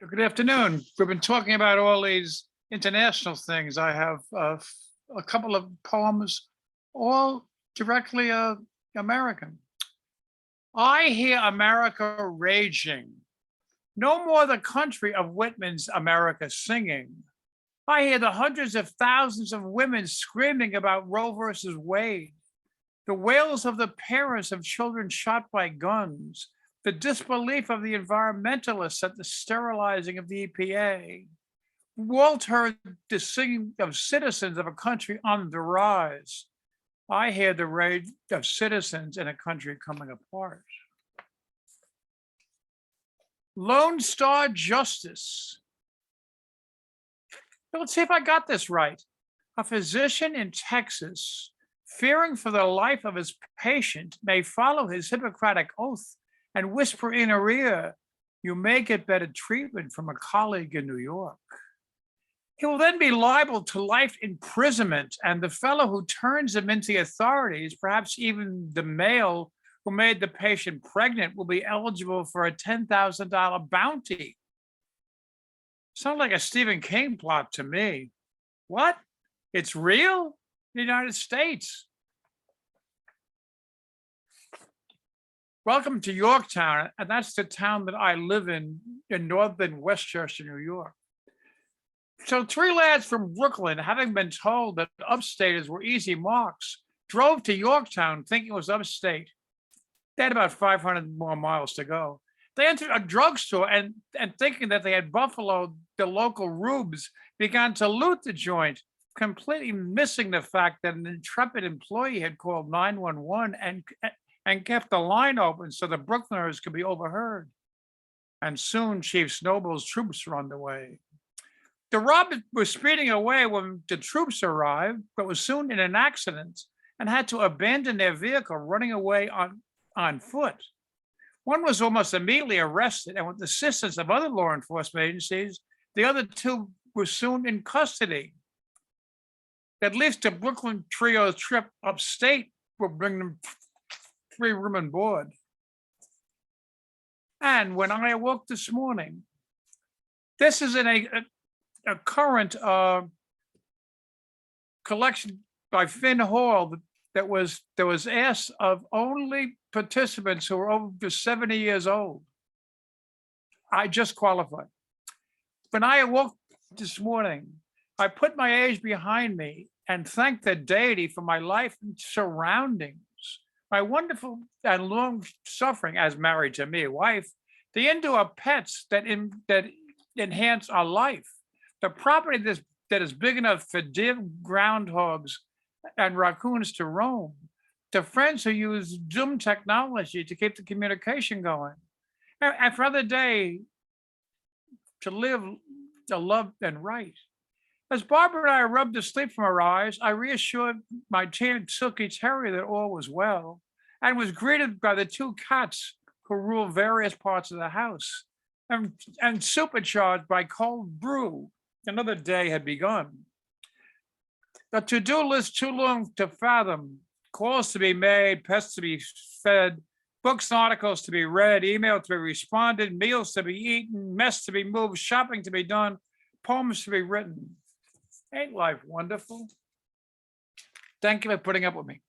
Good afternoon. We've been talking about all these international things. I have a couple of poems, all directly American. I hear America raging, no more the country of Whitman's America singing. I hear the hundreds of thousands of women screaming about Roe versus Wade, the wails of the parents of children shot by guns, the disbelief of the environmentalists at the sterilizing of the EPA. Walt heard the singing of citizens of a country on the rise. I hear the rage of citizens in a country coming apart. Lone Star Justice. Let's see if I got this right. A physician in Texas, fearing for the life of his patient, may follow his Hippocratic oath and whisper in her ear, "You may get better treatment from a colleague in New York." He will then be liable to life imprisonment, and the fellow who turns him into the authorities, perhaps even the male who made the patient pregnant, will be eligible for a $10,000 bounty. Sounds like a Stephen King plot to me. What? It's real? The United States. Welcome to Yorktown, and that's the town that I live in northern Westchester, New York. So 3 lads from Brooklyn, having been told that upstaters were easy marks, drove to Yorktown thinking it was upstate. They had about 500 more miles to go. They entered a drugstore and thinking that they had buffaloed the local rubes, began to loot the joint, completely missing the fact that an intrepid employee had called 911 and kept the line open so the Brooklyners could be overheard. And soon Chief Snowball's troops were on the way. The robbers were speeding away when the troops arrived, but was soon in an accident and had to abandon their vehicle, running away on foot. One was almost immediately arrested, and with the assistance of other law enforcement agencies, the other two were soon in custody. At least the Brooklyn trio's trip upstate will bring them free room and board. And when I awoke this morning, this is in a current collection by Finn Hall that was asked of only participants who are over 70 years old. I just qualified. When I awoke this morning, I put my age behind me and thanked the deity for my life and surroundings, my wonderful and long suffering as married to me, wife, the indoor pets that enhance our life, the property that is big enough for deer, groundhogs, and raccoons to roam, to friends who use Zoom technology to keep the communication going, and for another day to live, to love, and write. As Barbara and I rubbed the sleep from her eyes, I reassured my tan silky terrier that all was well, and was greeted by the 2 cats who rule various parts of the house, and supercharged by cold brew. Another day had begun. The to-do list too long to fathom, calls to be made, pets to be fed, books and articles to be read, email to be responded, meals to be eaten, mess to be moved, shopping to be done, poems to be written. Ain't life wonderful? Thank you for putting up with me.